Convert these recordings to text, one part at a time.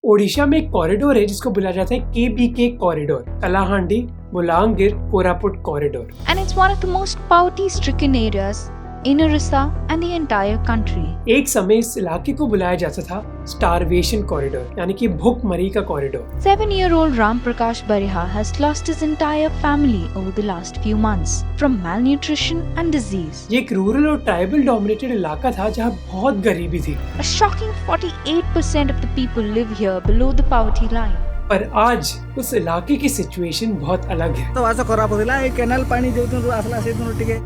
ओडिशा में एक कॉरिडोर है जिसको बुलाया जाता है KBK corridor, Kalahandi Bolangir Koraput corridor. And it's one of the most poverty-stricken areas in Orissa and the entire country. एक समय इस इलाके को बुलाया जाता था स्टारवेशन कॉरिडोर, यानी कि भूखमरी का corridor. 7-year-old Ram Prakash Bariha has lost his entire family over the last few months from malnutrition and disease. ये एक रूरल और ट्राइबल डोमिनेटेड इलाका था जहाँ बहुत गरीबी थी। A shocking 48% of the people live here below the poverty line. पर आज उस इलाके की सिचुएशन बहुत अलग है।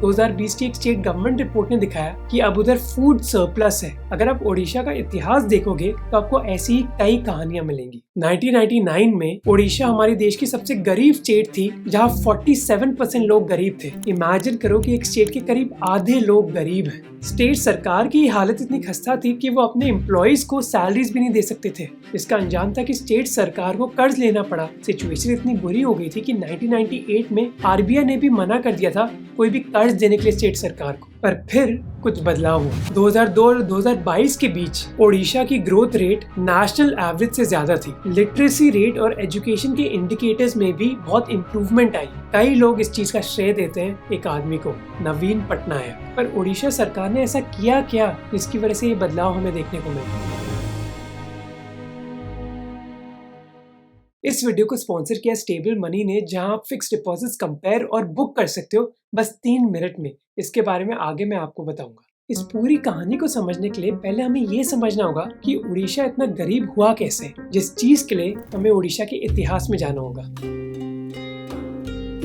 2020 की एक स्टेट गवर्नमेंट रिपोर्ट ने दिखाया कि अब उधर फूड सरप्लस है। अगर आप ओडिशा का इतिहास देखोगे तो आपको ऐसी ही कई कहानियां मिलेंगी। 1999 में ओडिशा हमारे देश की सबसे गरीब स्टेट थी जहां 47% लोग गरीब थे। इमेजिन करो कि एक स्टेट के करीब आधे लोग गरीब हैं। स्टेट सरकार की हालत इतनी खस्ता थी कि वो अपने एम्प्लॉइज को सैलरीज भी नहीं दे सकते थे। इसका अंजाम था कि स्टेट सरकार को कर्ज लेना पड़ा। सिचुएशन इतनी बुरी हो गई थी कि 1998 में RBI ने भी मना कर दिया था कोई भी कर्ज देने के लिए स्टेट सरकार को। पर फिर कुछ बदलाव हुआ। 2002 और 2022 के बीच ओडिशा की ग्रोथ रेट नेशनल एवरेज से ज्यादा थी। लिटरेसी रेट और एजुकेशन के इंडिकेटर्स में भी बहुत इम्प्रूवमेंट आई। कई लोग इस चीज का श्रेय देते हैं एक आदमी को, नवीन पटनायक। पर ओडिशा सरकार ने ऐसा किया क्या जिसकी वजह से ये बदलाव हमें देखने को मिला? इस वीडियो को स्पॉन्सर किया स्टेबल मनी ने, जहां आप फिक्स डिपॉजिट्स कंपेयर और बुक कर सकते हो बस 3 मिनट में। इसके बारे में आगे मैं आपको बताऊंगा। इस पूरी कहानी को समझने के लिए पहले हमें ये समझना होगा कि ओडिशा इतना गरीब हुआ कैसे, जिस चीज के लिए हमें ओडिशा के इतिहास में जाना होगा।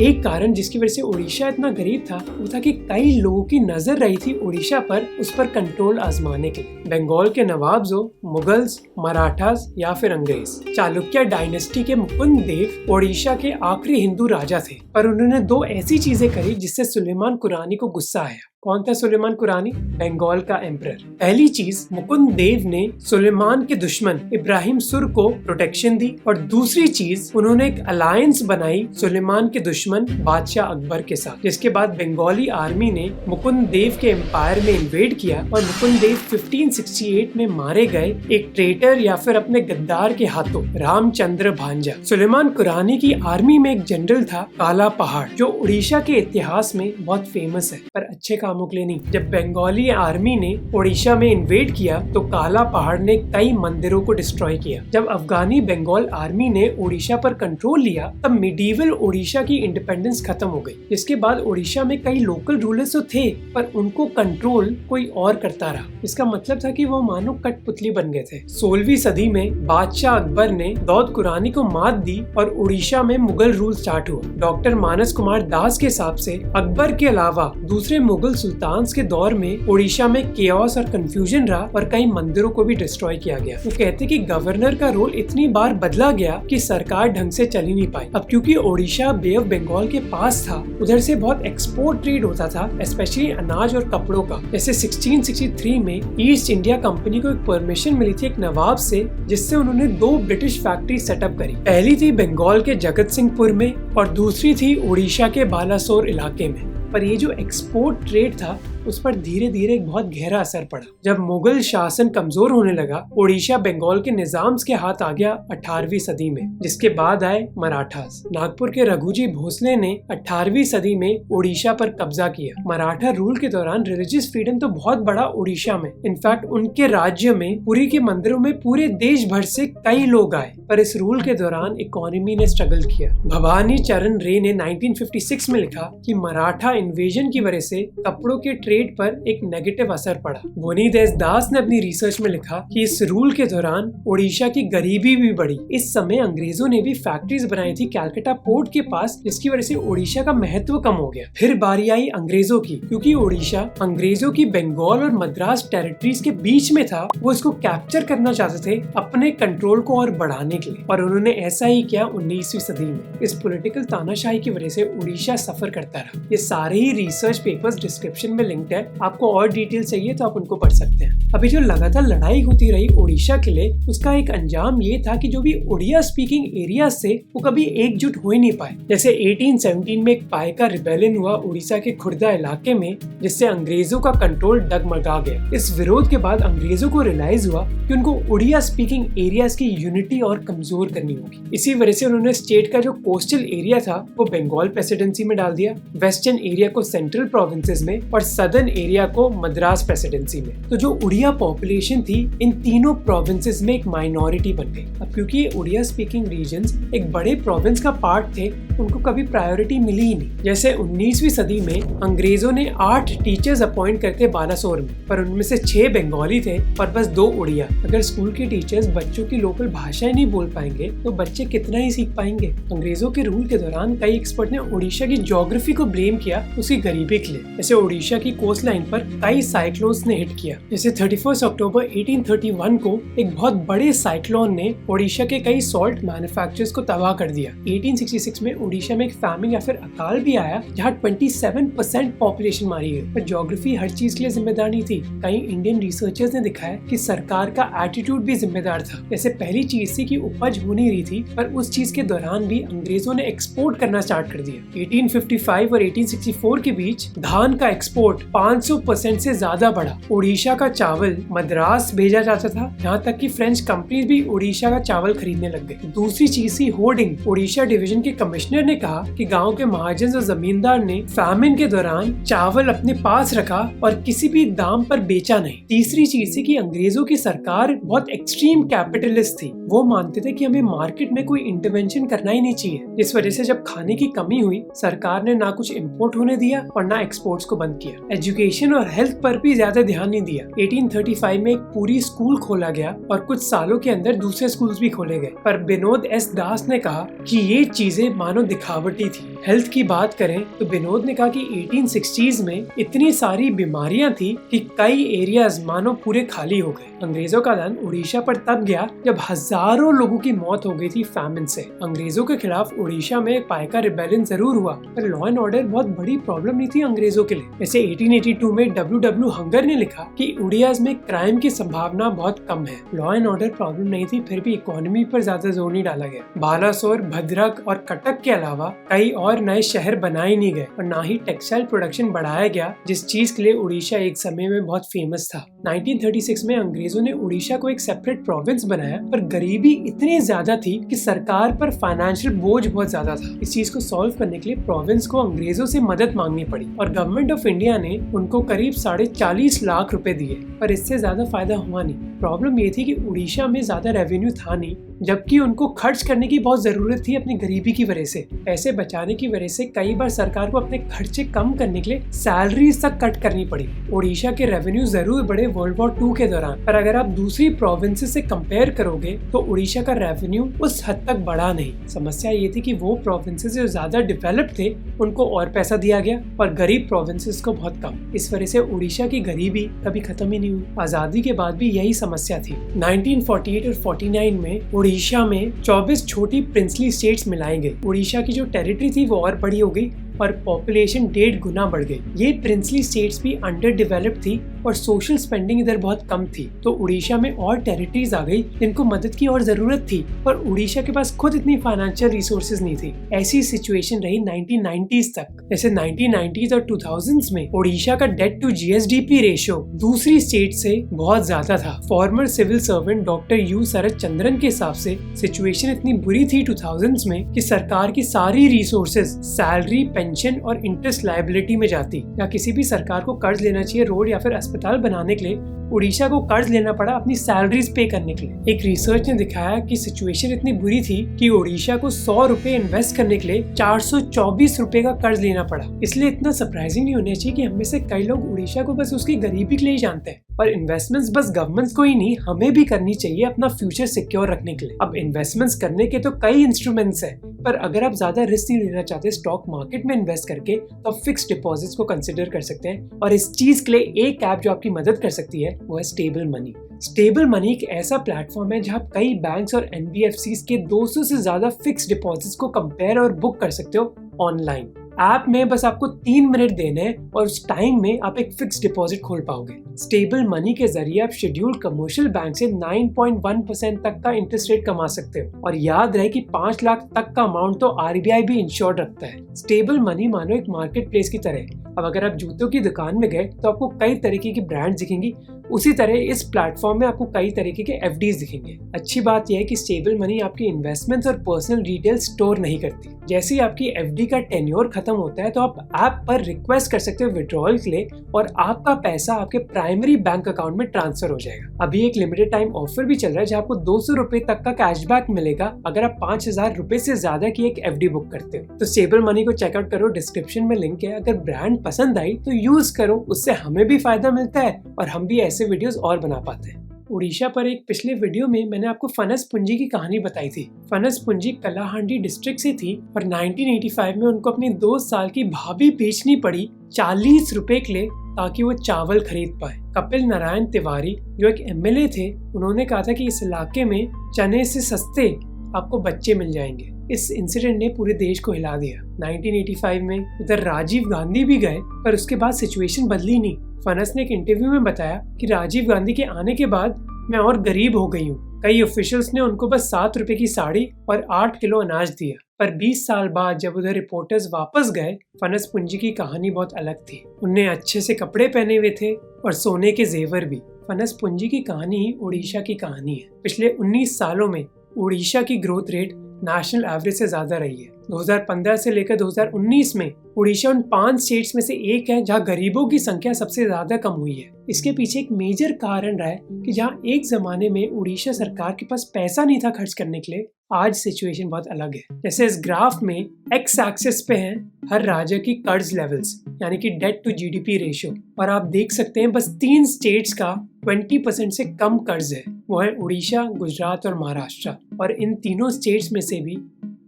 एक कारण जिसकी वजह से ओडिशा इतना गरीब था वो था कि कई लोगों की नजर रही थी ओडिशा पर, उस पर कंट्रोल आजमाने के लिए। बंगाल के नवाब्स हो, मुगल्स, मराठास या फिर अंग्रेज। चालुक्य डायनेस्टी के मुकुंद देव ओडिशा के आखिरी हिंदू राजा थे, पर उन्होंने 2 ऐसी चीजें करी जिससे सुलेमान कुरानी को गुस्सा आया। कौन था सुलेमान कुरानी? बंगाल का एम्परर। पहली चीज, मुकुंद देव ने सुलेमान के दुश्मन इब्राहिम सुर को प्रोटेक्शन दी, और दूसरी चीज उन्होंने एक अलायंस बनाई सुलेमान के दुश्मन बादशाह अकबर के साथ, जिसके बाद बंगाली आर्मी ने मुकुंद देव के एम्पायर में इन्वेड किया और मुकुंद देव 1568 में मारे गए एक ट्रेटर या फिर अपने गद्दार के हाथों, रामचंद्र भांजा। सुलेमान कुरानी की आर्मी में एक जनरल था काला पहाड़, जो उड़ीसा के इतिहास में बहुत फेमस है, पर अच्छे कामों के लिए नहीं। जब बंगाली आर्मी ने ओडिशा में इन्वेड किया तो काला पहाड़ ने कई मंदिरों को डिस्ट्रॉय किया। जब अफगानी बंगाल आर्मी ने ओडिशा पर कंट्रोल लिया तब मिडीवल ओडिशा की इंडिपेंडेंस खत्म हो गई। जिसके बाद ओडिशा में कई लोकल रूलर्स तो थे, पर उनको कंट्रोल कोई और करता रहा। इसका मतलब था कि वो मानो कठपुतली बन गए थे। 16वीं सदी में बादशाह अकबर ने दाऊद कुरानी को मात दी और ओडिशा में मुगल रूल स्टार्ट हुआ। डॉक्टर मानस कुमार दास के हिसाब से अकबर के अलावा दूसरे मुगल सुल्तान्स के दौर में ओडिशा में केओस और कंफ्यूजन रहा और कई मंदिरों को भी डिस्ट्रॉय किया गया। वो कहते कि गवर्नर का रोल इतनी बार बदला गया कि सरकार ढंग से चल ही नहीं पाई। अब क्योंकि ओडिशा बे ऑफ बंगाल के पास था, उधर से बहुत एक्सपोर्ट ट्रेड होता था, स्पेशली अनाज और कपड़ों का। जैसे 1663 में ईस्ट इंडिया कंपनी को एक परमिशन मिली थी एक नवाब से, जिससे उन्होंने 2 ब्रिटिश फैक्ट्री सेटअप करी। पहली थी बंगाल के जगत सिंहपुर में और दूसरी थी ओडिशा के बालासोर इलाके में। पर ये जो एक्सपोर्ट ट्रेड था उस पर धीरे धीरे एक बहुत गहरा असर पड़ा। जब मुगल शासन कमजोर होने लगा, ओडिशा बंगाल के निजाम्स के हाथ आ गया 18वीं सदी में, जिसके बाद आए मराठास। नागपुर के रघुजी भोसले ने 18वीं सदी में ओडिशा पर कब्जा किया। मराठा रूल के दौरान रिलीजियस फ्रीडम तो बहुत बड़ा ओडिशा में। इनफैक्ट उनके राज्य में पुरी के मंदिरों में पूरे देश भर से कई लोग आए, पर इस रूल के दौरान इकोनॉमी ने स्ट्रगल किया। भवानी चरण रे ने 1956 में लिखा कि मराठा इन्वेजन की वजह से कपड़ों के ट्रेड पर एक नेगेटिव असर पड़ा। भुवनीदेश दास ने अपनी रिसर्च में लिखा कि इस रूल के दौरान ओडिशा की गरीबी भी बढ़ी। इस समय अंग्रेजों ने भी फैक्ट्रीज बनाई थी कैलकाटा पोर्ट के पास, जिसकी वजह से ओडिशा का महत्व कम हो गया। फिर बारी आई अंग्रेजों की, क्योंकि ओडिशा अंग्रेजों की बंगाल और मद्रास टेरिटरीज के बीच में था। वो इसको कैप्चर करना चाहते थे अपने कंट्रोल को और बढ़ाने के लिए, और उन्होंने ऐसा ही किया 19वीं सदी में। इस पॉलिटिकल तानाशाही की वजह से ओडिशा सफर करता रहा। ये सारे ही रिसर्च पेपर्स डिस्क्रिप्शन में लिंक लिंक्ड है, आपको और डिटेल चाहिए तो आप उनको पढ़ सकते हैं। अभी जो लगातार लड़ाई होती रही ओडिशा के लिए, उसका एक अंजाम ये था कि जो भी उड़िया स्पीकिंग एरियाज थे वो कभी एकजुट हो ही नहीं पाए। जैसे 1817 में एक पाइका रिबेलियन हुआ उड़ीसा के खुर्दा इलाके में, जिससे अंग्रेजों का कंट्रोल डगमगा गया। इस विरोध के बाद अंग्रेजों को रियलाइज हुआ कि उनको उड़िया स्पीकिंग एरियाज की यूनिटी और कमजोर करनी होगी। इसी वजह से उन्होंने स्टेट का जो कोस्टल एरिया था वो बंगाल प्रेसिडेंसी में डाल दिया, वेस्टर्न एरिया को सेंट्रल प्रोविंसेस में और सदर्न एरिया को मद्रास प्रेसिडेंसी में। तो जो उड़िया पॉपुलेशन थी इन तीनों प्रोविंसेस में एक माइनॉरिटी बन गई। अब क्योंकि ये उड़िया स्पीकिंग रीजन्स एक बड़े प्रोविंस का पार्ट थे, उनको कभी प्रायोरिटी मिली ही नहीं। जैसे 19वीं सदी में अंग्रेजों ने 8 टीचर्स अपॉइंट करते बालासोर में, पर उनमें से 6 बंगाली थे और बस 2 उड़िया। अगर स्कूल के टीचर्स बच्चों की लोकल भाषाएं नहीं बोल पाएंगे तो बच्चे कितना ही सीख पाएंगे। अंग्रेजों के रूल के दौरान कई एक्सपर्ट ने उड़ीसा की ज्योग्राफी को ब्लेम किया उसकी गरीबी के लिए। जैसे उड़ीसा की कोस्ट लाइन पर कई साइक्लोन्स ने हिट किया। जैसे 31 अक्टूबर 1831 को एक बहुत बड़े साइक्लोन ने उड़ीसा के कई सॉल्ट मैन्युफैक्चरर्स को तबाह कर दिया। 1866 में उड़ीसा में एक फैमिन या फिर अकाल भी आया जहाँ 27% पॉपुलेशन मारी गई। पर ज्योग्राफी हर चीज के लिए जिम्मेदार नहीं थी। कई इंडियन रिसर्चर्स ने दिखाया कि सरकार का एटीट्यूड भी जिम्मेदार था। जैसे पहली चीज थी कि उपज हो नहीं रही थी, पर उस चीज के दौरान भी अंग्रेजों ने एक्सपोर्ट करना स्टार्ट कर दिया। 1855 और 1864 के बीच धान का एक्सपोर्ट 500% से ज्यादा बढ़ा। उड़ीसा का चावल मद्रास भेजा जाता था, यहाँ तक कि फ्रेंच कंपनीज भी उड़ीसा का चावल खरीदने लग गए। दूसरी चीज थी होर्डिंग। उड़ीसा डिवीजन के कमिश्नर ने कहा कि गांव के महाजन और जमींदार ने फैमिन के दौरान चावल अपने पास रखा और किसी भी दाम पर बेचा नहीं। तीसरी चीज थी कि अंग्रेजों की सरकार बहुत एक्सट्रीम कैपिटलिस्ट थी। वो मानते थे कि हमें मार्केट में कोई इंटरवेंशन करना ही नहीं चाहिए। इस वजह से जब खाने की कमी हुई, सरकार ने ना कुछ इम्पोर्ट होने दिया और ना एक्सपोर्ट्स को बंद किया। एजुकेशन और हेल्थ पर भी ज्यादा ध्यान नहीं दिया। 1835 में एक पूरी स्कूल खोला गया और कुछ सालों के अंदर दूसरे स्कूल्स भी खोले गए। पर विनोद एस दास ने कहा कि ये चीजें मानो दिखावटी थी। हेल्थ की बात करें तो विनोद ने कहा कि 1860s में इतनी सारी बीमारियां थी कि कई एरियाज मानो पूरे खाली हो गए। अंग्रेजों का ध्यान उड़ीसा पर तब गया जब हजारों लोगों की मौत हो गई थी फैमिन से। अंग्रेजों के खिलाफ उड़ीसा में पाइका रिबेलियन जरूर हुआ, पर लॉ एंड ऑर्डर बहुत बड़ी प्रॉब्लम नहीं थी अंग्रेजों के लिए। जैसे 1882 में W.W. हंगर ने लिखा कि उड़ियाज में क्राइम की संभावना बहुत कम है। लॉ एंड ऑर्डर प्रॉब्लम नहीं थी, फिर भी इकोनॉमी पर ज्यादा जोर नहीं डाला गया। बालासोर, भद्रक और कटक के अलावा कई और नए शहर बनाए नहीं गए और ना ही टेक्सटाइल प्रोडक्शन बढ़ाया गया, जिस चीज के लिए उड़ीसा एक समय में बहुत फेमस था। 1936 में अंग्रेजों ने उड़ीसा को एक सेपरेट प्रोविंस बनाया, पर गरीबी इतनी ज्यादा थी कि सरकार पर फाइनेंशियल बोझ बहुत ज्यादा था। इस चीज को सॉल्व करने के लिए प्रोविंस को अंग्रेजों से मदद मांगनी पड़ी और गवर्नमेंट ऑफ इंडिया ने उनको करीब 40.5 लाख रुपए दिए, पर इससे ज्यादा फायदा हुआ नहीं। प्रॉब्लम ये थी कि उड़ीसा में ज्यादा रेवेन्यू था नहीं, जबकि उनको खर्च करने की बहुत जरूरत थी अपनी गरीबी की वजह से। पैसे बचाने की वजह से कई बार सरकार को अपने खर्चे कम करने के लिए सैलरीज तक कट करनी पड़ी। उड़ीसा के रेवेन्यू जरूर बढ़े वर्ल्ड वॉर 2 के दौरान, पर अगर आप दूसरी प्रोविंसेस से कंपेयर करोगे तो उड़ीसा का रेवेन्यू उस हद तक बढ़ा नहीं। समस्या ये थी कि वो प्रोविंसेस जो ज्यादा डेवलप्ड थे उनको और पैसा दिया गया और गरीब प्रोविंसेस को बहुत कम। इस वजह से उड़ीसा की गरीबी कभी खत्म ही नहीं हुई। आजादी के बाद भी यही समस्या थी। 1948 और 49 में उड़ीसा में 24 छोटी प्रिंसली स्टेट्स मिलाई गई। उड़ीसा की जो टेरिटरी थी वो और बड़ी हो गई और पॉपुलेशन 1.5 गुना बढ़ गई। ये प्रिंसली स्टेट्स भी अंडर डेवलप्ड थी और सोशल स्पेंडिंग इधर बहुत कम थी, तो उड़ीसा में और टेरिटरीज आ गई जिनको मदद की और जरूरत थी, पर उड़ीसा के पास खुद इतनी फाइनेंशियल रिसोर्सेज नहीं थी। ऐसी सिचुएशन रही 1990s तक। जैसे 1990s और 2000s में उड़ीसा का डेट टू GSDP रेशियो दूसरी स्टेट से बहुत ज्यादा था। Former civil servant doctor U Sharad Chandran के हिसाब से सिचुएशन इतनी बुरी थी 2000s में कि सरकार की सारी रिसोर्सेज सैलरी, पेंशन और इंटरेस्ट लायबिलिटी में जाती। या किसी भी सरकार को कर्ज लेना चाहिए रोड या फिर अस्पताल बनाने के लिए, उड़ीसा को कर्ज लेना पड़ा अपनी सैलरीज पे करने के लिए। एक रिसर्च ने दिखाया कि सिचुएशन इतनी बुरी थी कि उड़ीसा को 100 रुपए इन्वेस्ट करने के लिए 424 रुपए का कर्ज लेना पड़ा। इसलिए इतना सरप्राइजिंग नहीं होना चाहिए कि हम में से कई लोग उड़ीसा को बस उसकी गरीबी के लिए ही जानते हैं। और इन्वेस्टमेंट्स बस गवर्नमेंट्स को ही नहीं, हमें भी करनी चाहिए अपना फ्यूचर सिक्योर रखने के लिए। अब इन्वेस्टमेंट्स करने के तो कई इंस्ट्रूमेंट्स हैं, पर अगर आप ज्यादा रिस्क नहीं लेना चाहते स्टॉक मार्केट में इन्वेस्ट करके, तो आप फिक्स्ड डिपॉजिट्स को कंसिडर कर सकते हैं। और इस चीज के लिए एक ऐप जो आपकी मदद कर सकती है वो है स्टेबल मनी। स्टेबल मनी एक ऐसा प्लेटफॉर्म है जहां आप कई बैंक्स और NBFCs के 200 से ज्यादा फिक्स्ड डिपॉजिट्स को कंपेयर और बुक कर सकते हो ऑनलाइन। ऐप में बस आपको 3 मिनट देने हैं और उस टाइम में आप एक फिक्स डिपॉजिट खोल पाओगे। स्टेबल मनी के जरिए आप शेड्यूल्ड कमर्शियल बैंक से 9.1% तक का इंटरेस्ट रेट कमा सकते हो और याद रहे कि 5 लाख तक का अमाउंट तो RBI भी इंश्योर्ड रखता है। स्टेबल मनी मानो एक मार्केट प्लेस की तरह। अब अगर आप जूतों की दुकान में गए तो आपको कई तरीके की ब्रांड्स दिखेंगी, उसी तरह इस प्लेटफॉर्म में आपको कई तरीके के FDs दिखेंगे। अच्छी बात यह है कि स्टेबल मनी आपकी इन्वेस्टमेंट्स और पर्सनल डिटेल स्टोर नहीं करती। जैसे ही आपकी FD का टेन्योर खत्म होता है तो आप ऐप पर रिक्वेस्ट कर सकते हो विड्रॉल के लिए और आपका पैसा आपके प्राइमरी बैंक अकाउंट में ट्रांसफर हो जाएगा। अभी एक लिमिटेड टाइम ऑफर भी चल रहा है जहाँ आपको 200 रुपए तक का कैशबैक मिलेगा अगर आप 5000 रुपए से ज्यादा की एक FD बुक करते हो। तो स्टेबल मनी को चेकआउट करो, डिस्क्रिप्शन में लिंक है। अगर ब्रांड पसंद आई तो यूज करो, उससे हमें भी फायदा मिलता है और हम भी ऐसे वीडियोस और बना पाते हैं। उड़ीसा पर एक पिछले वीडियो में मैंने आपको फनस पुंजी की कहानी बताई थी। फनस पुंजी कलाहांडी डिस्ट्रिक्ट से थी और 1985 में उनको अपनी 2 साल की भाभी बेचनी पड़ी 40 रुपए के लिए ताकि वो चावल खरीद पाए। कपिल नारायण तिवारी जो एक MLA थे, उन्होंने कहा था कि इस इलाके में चने से सस्ते आपको बच्चे मिल जाएंगे। इस इंसिडेंट ने पूरे देश को हिला दिया। 1985 में उधर राजीव गांधी भी गए पर उसके बाद सिचुएशन बदली नहीं। फनस ने एक इंटरव्यू में बताया कि राजीव गांधी के आने के बाद मैं और गरीब हो गई हूँ। कई ऑफिशियल्स ने उनको बस 7 रुपए की साड़ी और 8 किलो अनाज दिया। पर 20 साल बाद जब उधर रिपोर्टर्स वापस गए, फनस पुंजी की कहानी बहुत अलग थी। उनने अच्छे से कपड़े पहने हुए थे और सोने के जेवर भी। फनस पुंजी की कहानी उड़ीसा की कहानी है। पिछले 19 सालों में उड़ीसा की ग्रोथ रेट नेशनल एवरेज से ज्यादा रही है। 2015 से लेकर 2019 में उड़ीसा उन 5 स्टेट्स में से एक है जहां गरीबों की संख्या सबसे ज्यादा कम हुई है। इसके पीछे एक मेजर कारण रहा है कि जहां एक जमाने में उड़ीसा सरकार के पास पैसा नहीं था खर्च करने के लिए, आज सिचुएशन बहुत अलग है। जैसे इस ग्राफ में एक्स एक्सिस पे है हर राज्य की कर्ज लेवल्स यानी कि डेट टू GDP रेशियो, और आप देख सकते हैं बस 3 स्टेट्स का 20% से कम कर्ज है। वो है उड़ीसा, गुजरात और महाराष्ट्र। और इन तीनों स्टेट्स में से भी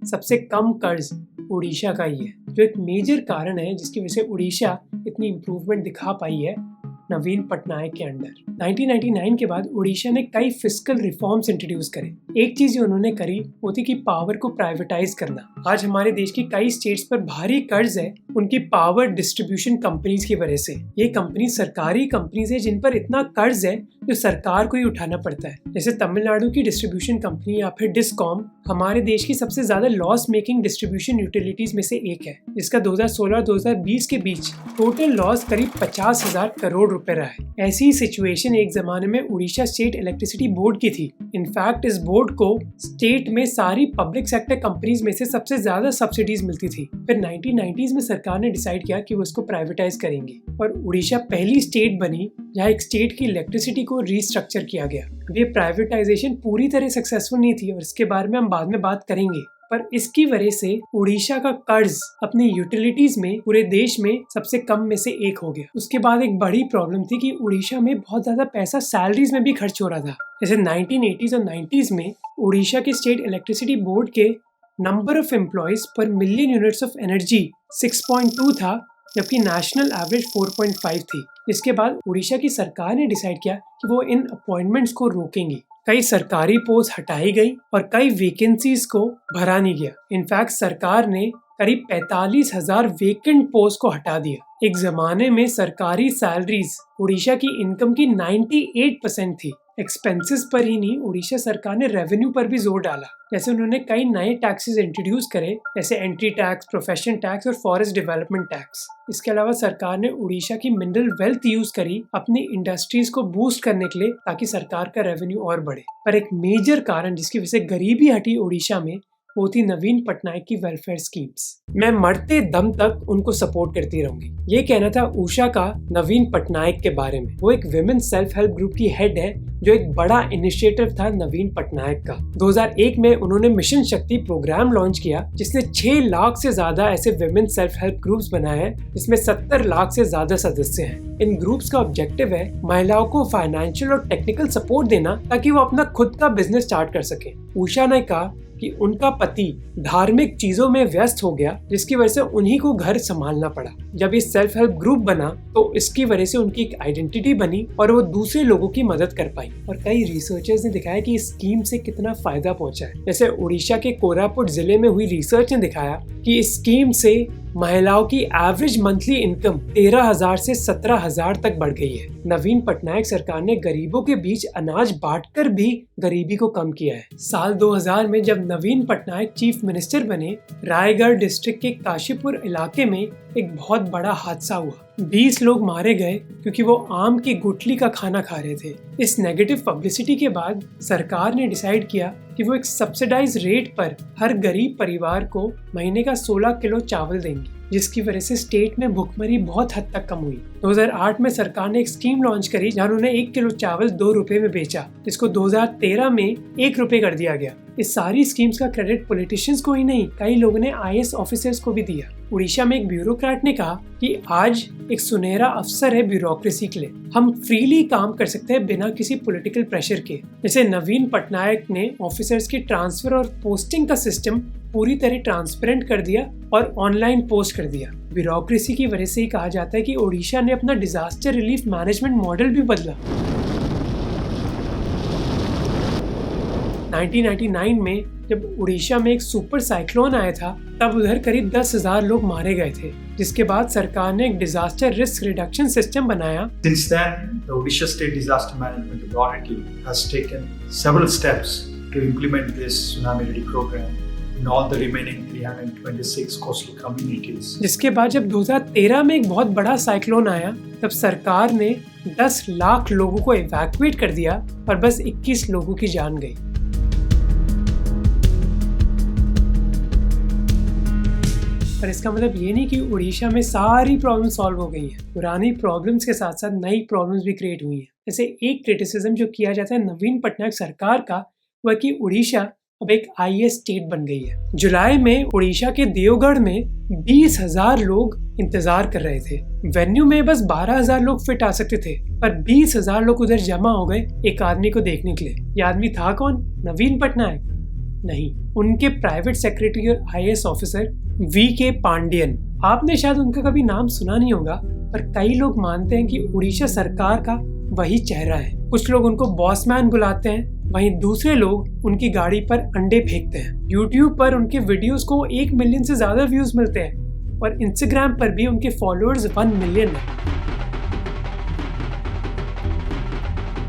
सबसे कम कर्ज उड़ीसा का ही है, जो एक मेजर कारण है जिसकी वजह से उड़ीसा इतनी इम्प्रूवमेंट दिखा पाई है नवीन पटनायक के अंडर। 1999 के बाद उड़ीसा ने कई फिस्कल रिफॉर्म्स इंट्रोड्यूस करे। एक चीज जो उन्होंने करी वो थी कि पावर को प्राइवेटाइज करना। आज हमारे देश की कई स्टेट्स पर भारी कर्ज है उनकी पावर डिस्ट्रीब्यूशन कंपनीज की वजह से। ये कंपनी सरकारी कंपनीज है जिन पर इतना कर्ज है जो सरकार को ही उठाना पड़ता है। जैसे तमिलनाडु की डिस्ट्रीब्यूशन कंपनी या फिर डिस्कॉम हमारे देश की सबसे ज्यादा लॉस मेकिंग डिस्ट्रीब्यूशन यूटिलिटीज में से एक है, जिसका 2016-2020 के बीच टोटल लॉस करीब 50,000 करोड़ रुपए रहा है। ऐसी सिचुएशन एक जमाने में उड़ीसा स्टेट इलेक्ट्रिसिटी बोर्ड की थी। इनफैक्ट इस बोर्ड को स्टेट में सारी पब्लिक सेक्टर कंपनीज में से सबसे ज्यादा सब्सिडीज मिलती थी। फिर 1990s में सरकार ने डिसाइड किया कि वो इसको प्राइवेटाइज करेंगे और उड़ीसा पहली स्टेट बनी जहाँ एक स्टेट की इलेक्ट्रिसिटी को रीस्ट्रक्चर किया गया। ये प्राइवेटाइजेशन पूरी तरह सक्सेसफुल नहीं थी और इसके बारे में हम बाद में बात करेंगे, पर इसकी वजह से उड़ीसा का कर्ज अपनी यूटिलिटीज में पूरे देश में सबसे कम में से एक हो गया। उसके बाद एक बड़ी प्रॉब्लम थी कि उड़ीसा में बहुत ज्यादा पैसा सैलरीज में भी खर्च हो रहा था। जैसे 1980s और 90s में उड़ीसा के स्टेट इलेक्ट्रिसिटी बोर्ड के नंबर ऑफ एम्प्लॉयज पर मिलियन यूनिट्स ऑफ एनर्जी 6.2 था, जबकि नेशनल एवरेज 4.5 थी। इसके बाद उड़ीसा की सरकार ने डिसाइड किया कि वो इन अपॉइंटमेंट्स को रोकेंगी। कई सरकारी पोस्ट हटाई गई और कई वैकेंसीज को भरा नहीं गया। इनफैक्ट सरकार ने करीब 45,000 वेकेंट पोस्ट को हटा दिया। एक जमाने में सरकारी सैलरीज उड़ीसा की इनकम की 98% थी। एक्सपेंसेस पर ही नहीं, उड़ीसा सरकार ने रेवेन्यू पर भी जोर डाला। जैसे उन्होंने कई नए टैक्सेस इंट्रोड्यूस करे, जैसे एंट्री टैक्स, प्रोफेशन टैक्स और फॉरेस्ट डेवलपमेंट टैक्स। इसके अलावा सरकार ने उड़ीसा की मिनरल वेल्थ यूज करी अपनी इंडस्ट्रीज को बूस्ट करने के लिए ताकि सरकार का रेवेन्यू और बढ़े। पर एक मेजर कारण जिसकी वजह से गरीबी हटी उड़ीसा में वो थी नवीन पटनायक की वेलफेयर स्कीम्स। मैं मरते दम तक उनको सपोर्ट करती रहूंगी, ये कहना था उषा का नवीन पटनायक के बारे में। वो एक विमेन सेल्फ हेल्प ग्रुप की हेड है, जो एक बड़ा इनिशिएटिव था नवीन पटनायक का। 2001 में उन्होंने मिशन शक्ति प्रोग्राम लॉन्च किया, जिसने 6 लाख से ज्यादा ऐसे विमेन सेल्फ हेल्प ग्रुप्स बनाए हैं, जिसमें 70 लाख से ज्यादा सदस्य हैं। इन ग्रुप्स का ऑब्जेक्टिव है महिलाओं को फाइनेंशियल और टेक्निकल सपोर्ट देना ताकि वो अपना खुद का बिजनेस स्टार्ट कर सके। उषा ने कहा कि उनका पति धार्मिक चीजों में व्यस्त हो गया, जिसकी वजह से उन्हीं को घर संभालना पड़ा। जब ये सेल्फ हेल्प ग्रुप बना तो इसकी वजह से उनकी एक आइडेंटिटी बनी और वो दूसरे लोगों की मदद कर पाई। और कई रिसर्चर्स ने दिखाया कि इस स्कीम से कितना फायदा पहुंचा है। जैसे उड़ीसा के कोरापुट जिले में हुई रिसर्च ने दिखाया कि इस स्कीम से महिलाओं की एवरेज मंथली इनकम 13,000 से 17,000 तक बढ़ गई है। नवीन पटनायक सरकार ने गरीबों के बीच अनाज बांटकर भी गरीबी को कम किया है। साल 2000 में जब नवीन पटनायक चीफ मिनिस्टर बने, रायगढ़ डिस्ट्रिक्ट के काशीपुर इलाके में एक बहुत बड़ा हादसा हुआ। 20 लोग मारे गए क्योंकि वो आम की गुठली का खाना खा रहे थे। इस नेगेटिव पब्लिसिटी के बाद सरकार ने डिसाइड किया कि वो एक सब्सिडाइज रेट पर हर गरीब परिवार को महीने का 16 किलो चावल देंगी, जिसकी वजह से स्टेट में भुखमरी बहुत हद तक कम हुई। 2008 में सरकार ने एक स्कीम लॉन्च करी जहाँ उन्होंने 1 किलो चावल 2 रुपए में बेचा, जिसको 2013 में 1 रुपए कर दिया गया। इस सारी स्कीम्स का क्रेडिट पॉलिटिशियंस को ही नहीं, कई लोगों ने IAS ऑफिसर्स को भी दिया। उड़ीसा में एक ब्यूरोक्रेट ने कहा कि आज एक सुनहरा अवसर है ब्यूरोक्रेसी के लिए, हम फ्रीली काम कर सकते हैं बिना किसी पॉलिटिकल प्रेशर के। जैसे नवीन पटनायक ने ऑफिसर्स की ट्रांसफर और पोस्टिंग का सिस्टम पूरी तरह ट्रांसपेरेंट कर दिया और ऑनलाइन पोस्ट कर दिया। ब्यूरोक्रेसी की वजह से ही कहा जाता है कि ओडिशा ने अपना डिजास्टर रिलीफ मैनेजमेंट मॉडल भी बदला। 1999 में जब उड़ीसा में एक सुपर साइक्लोन आया था, तब उधर करीब 10,000 लोग मारे गए थे, जिसके बाद सरकार ने एक डिजास्टर रिस्क रिडक्शन सिस्टम बनाया। Since then, the Odisha State Disaster Management Authority has taken several steps to implement this tsunami ready program in all the remaining 326 coastal communities. जिसके बाद जब 2013 में एक बहुत बड़ा साइक्लोन आया, तब सरकार ने 10 लाख लोगों को इवैक्यूएट कर दिया और बस 21 लोगों की जान गई। पर इसका मतलब ये नहीं कि उड़ीसा में सारी प्रॉब्लम सॉल्व हो गई हैं। पुरानी प्रॉब्लम्स के साथ साथ नई प्रॉब्लम्स भी क्रिएट हुई हैं। जैसे एक क्रिटिसिज्म जो किया जाता है नवीन पटनायक सरकार का, वह कि उड़ीसा अब एक IAS स्टेट बन गई है। जुलाई में उड़ीसा के देवगढ़ में 20,000 लोग इंतजार कर रहे थे। वेन्यू में बस 12,000 लोग फिट आ सकते थे, पर 20,000 लोग उधर जमा हो गए एक आदमी को देखने के लिए। ये आदमी था कौन? नवीन पटनायक? नहीं, उनके प्राइवेट सेक्रेटरी और IAS ऑफिसर VK पांडियन। आपने शायद उनका कभी नाम सुना नहीं होगा, पर कई लोग मानते हैं कि उड़ीसा सरकार का वही चेहरा है। कुछ लोग उनको बॉसमैन बुलाते हैं, वहीं दूसरे लोग उनकी गाड़ी पर अंडे फेंकते हैं। YouTube पर उनके वीडियोस को 1 मिलियन से ज्यादा व्यूज मिलते हैं और Instagram पर भी उनके फॉलोअर्स 1 मिलियन है।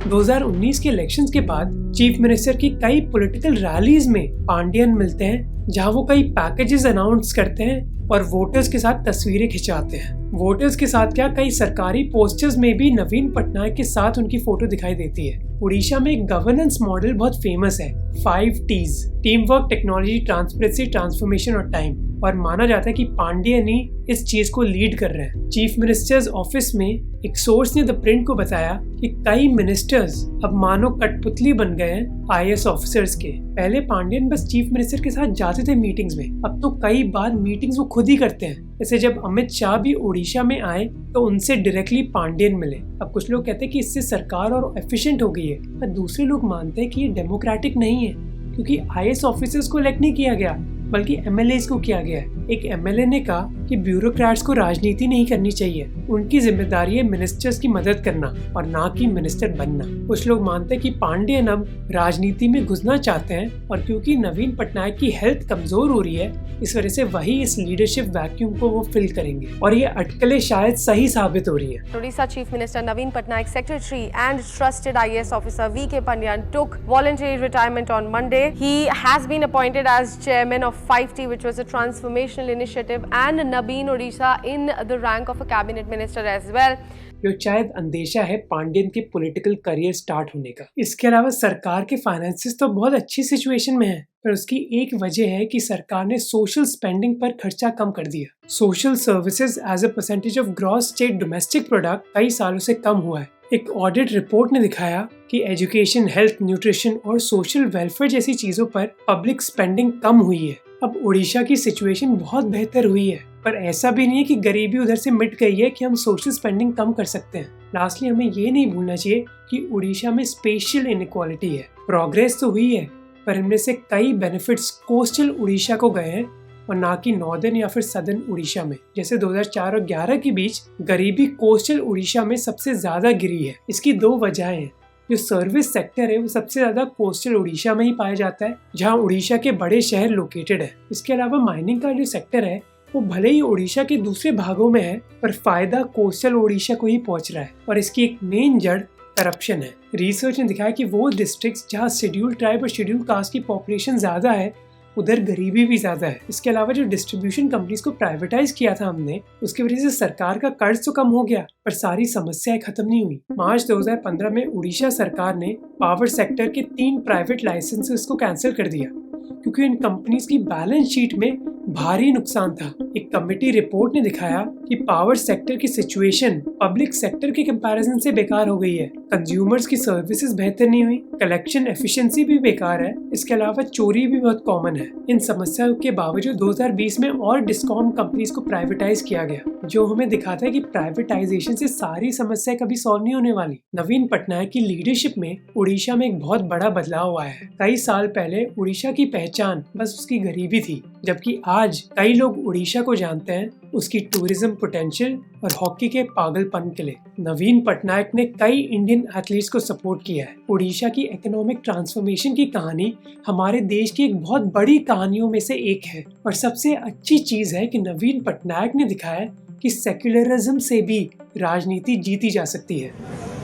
2019 के इलेक्शंस के बाद चीफ मिनिस्टर की कई पॉलिटिकल रैलीज में पांडियन मिलते हैं, जहां वो कई पैकेजेस अनाउंस करते हैं और वोटर्स के साथ तस्वीरें खिंचाते हैं। वोटर्स के साथ क्या, कई सरकारी पोस्टर्स में भी नवीन पटनायक के साथ उनकी फोटो दिखाई देती है। उड़ीसा में एक गवर्नेंस मॉडल बहुत फेमस है, 5 T's: team work, technology, transparency, transformation और टाइम। और माना जाता है कि पांडियन ही इस चीज को लीड कर रहे हैं। चीफ मिनिस्टर्स ऑफिस में एक सोर्स ने द प्रिंट को बताया कि कई मिनिस्टर्स अब मानो कठपुतली बन गए हैं IAS ऑफिसर्स के। पहले पांडियन बस चीफ मिनिस्टर के साथ जाते थे मीटिंग्स में, अब तो कई बार मीटिंग्स वो खुद ही करते हैं। जैसे जब अमित शाह भी उड़ीसा में आए तो उनसे डायरेक्टली पांडियन मिले। अब कुछ लोग कहते हैं कि इससे सरकार और एफिशिएंट हो गई है, पर दूसरे लोग मानते हैं कि ये डेमोक्रेटिक नहीं है, क्योंकि IAS ऑफिसर्स को इलेक्ट नहीं किया गया बल्कि MLAs को किया गया है। एक MLA ने कहा कि ब्यूरोक्रेट्स को राजनीति नहीं करनी चाहिए, उनकी जिम्मेदारी है मिनिस्टर्स की मदद करना और ना कि मिनिस्टर बनना। कुछ लोग मानते हैं कि पांडियन अब राजनीति में घुसना चाहते हैं और क्योंकि नवीन पटनायक की हेल्थ कमजोर हो रही है, इस वजह से वही इस लीडरशिप वैक्यूम को वो फिल करेंगे और ये अटकलें शायद सही साबित हो रही है। Odisha Chief Minister Naveen Patnaik, Secretary and trusted IAS officer VK Pandiyan took voluntary retirement on Monday. He has been appointed as chairman of 5T, which was a transformational initiative, and Nabeen Odisha in the rank of a cabinet minister as well. जो शायद अंदेशा है पांडियन के political career start होने का। इसके अलावा सरकार के फाइनेंसेस तो बहुत अच्छी सिचुएशन में है, पर उसकी एक वजह है कि सरकार ने सोशल स्पेंडिंग पर खर्चा कम कर दिया। Social services as a percentage of gross state domestic product कई सालों से कम हुआ है। एक ऑडिट रिपोर्ट ने दिखाया कि एजुकेशन, हेल्थ, न्यूट्रिशन और सोशल वेलफेयर जैसी चीजों पर पब्लिक स्पेंडिंग कम हुई है। अब उड़ीसा की सिचुएशन बहुत बेहतर हुई है, पर ऐसा भी नहीं है कि गरीबी उधर से मिट गई है कि हम सोशल स्पेंडिंग कम कर सकते हैं। लास्टली हमें ये नहीं भूलना चाहिए कि उड़ीसा में स्पेशल इनइक्वालिटी है। प्रोग्रेस तो हुई है, पर इनमें से कई बेनिफिट्स कोस्टल उड़ीसा को गए हैं और ना कि नॉर्दर्न या फिर सदर्न उड़ीसा में। जैसे 2004 और 11 के बीच गरीबी कोस्टल उड़ीसा में सबसे ज्यादा गिरी है। इसकी 2 वजहें हैं। जो सर्विस सेक्टर है वो सबसे ज्यादा कोस्टल उड़ीसा में ही पाया जाता है, जहां उड़ीसा के बड़े शहर लोकेटेड है। इसके अलावा माइनिंग का जो सेक्टर है वो भले ही ओडिशा के दूसरे भागों में है, पर फायदा कोस्टल ओडिशा को ही पहुंच रहा है और इसकी एक मेन जड़ करप्शन है। रिसर्च ने दिखाया कि वो डिस्ट्रिक्ट्स जहाँ शेड्यूल ट्राइब और शेड्यूल कास्ट की पॉपुलेशन ज्यादा है, उधर गरीबी भी ज्यादा है। इसके अलावा जो डिस्ट्रीब्यूशन कंपनीज को प्राइवेटाइज किया था हमने, उसकी वजह से सरकार का कर्ज तो कम हो गया, पर सारी समस्याएं खत्म नहीं हुई। मार्च 2015 में उड़ीसा सरकार ने पावर सेक्टर के 3 प्राइवेट लाइसेंसेस को कैंसिल कर दिया क्योंकि इन कंपनीज की बैलेंस शीट में भारी नुकसान था। एक कमेटी रिपोर्ट ने दिखाया कि पावर सेक्टर की सिचुएशन पब्लिक सेक्टर के कंपैरिजन से बेकार हो गई है। कंज्यूमर्स की सर्विसेज बेहतर नहीं हुई, कलेक्शन एफिशिएंसी भी बेकार है, इसके अलावा चोरी भी बहुत कॉमन है। इन समस्याओं के बावजूद 2020 में और डिस्कॉम कंपनीज को प्राइवेटाइज किया गया, जो हमें दिखाता है कि प्राइवेटाइजेशन से सारी समस्या कभी सॉल्व नहीं होने वाली। नवीन पटनायक की लीडरशिप में उड़ीसा में एक बहुत बड़ा बदलाव आया है। कई साल पहले उड़ीसा की पहचान बस उसकी गरीबी थी, जबकि आज कई लोग उड़ीसा को जानते हैं उसकी टूरिज्म पोटेंशियल और हॉकी के पागलपन के लिए। नवीन पटनायक ने कई इंडियन एथलीट्स को सपोर्ट किया है। उड़ीसा की इकोनॉमिक ट्रांसफॉर्मेशन की कहानी हमारे देश की एक बहुत बड़ी कहानियों में से एक है और सबसे अच्छी चीज है कि नवीन पटनायक ने दिखाया कि सेक्युलरिज्म से भी राजनीति जीती जा सकती है।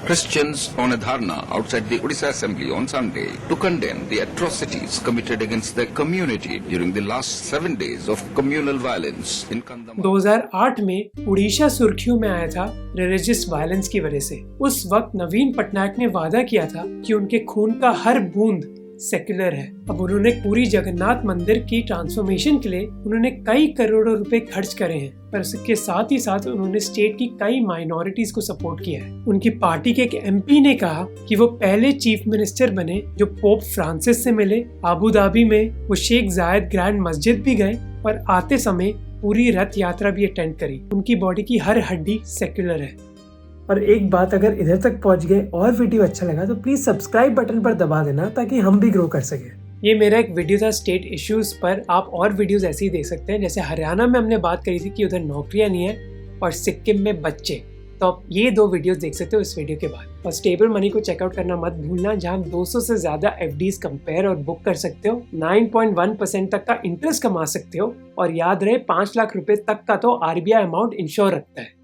Christians on a dharna outside the Odisha Assembly on Sunday to condemn the atrocities committed against their community during the last 7 days of communal violence in Kandhamar. 2008 में उड़ीसा सुर्खियों में आया था रिलीजियस वायलेंस की वजह से। उस वक्त नवीन पटनायक ने वादा किया था कि उनके खून का हर बूंद सेक्युलर है। अब उन्होंने पूरी जगन्नाथ मंदिर की ट्रांसफॉर्मेशन के लिए उन्होंने कई करोड़ों रुपए खर्च करे हैं, पर इसके साथ ही साथ उन्होंने स्टेट की कई माइनॉरिटीज को सपोर्ट किया है। उनकी पार्टी के एक एमपी ने कहा कि वो पहले चीफ मिनिस्टर बने जो पोप फ्रांसिस से मिले। अबू धाबी में वो शेख जायद ग्रैंड मस्जिद भी गए और आते समय पूरी रथ यात्रा भी अटेंड करी। उनकी बॉडी की हर हड्डी सेक्युलर है। और एक बात, अगर इधर तक पहुंच गए और वीडियो अच्छा लगा तो प्लीज सब्सक्राइब बटन पर दबा देना ताकि हम भी ग्रो कर सके। ये मेरा एक वीडियो था स्टेट इश्यूज पर। आप और वीडियोस ऐसे ही देख सकते हैं। जैसे हरियाणा में हमने बात करी थी कि उधर नौकरियां नहीं है और सिक्किम में बच्चे, तो आप ये 2 वीडियोस देख सकते हो इस वीडियो के बाद। और स्टेबल मनी को चेकआउट करना मत भूलना, जहां 200 से ज्यादा एफडीज कंपेयर और बुक कर सकते हो, 9.1% तक का इंटरेस्ट कमा सकते हो और याद रहे 5 लाख रुपए तक का तो आरबीआई अमाउंट इंश्योर रखता है।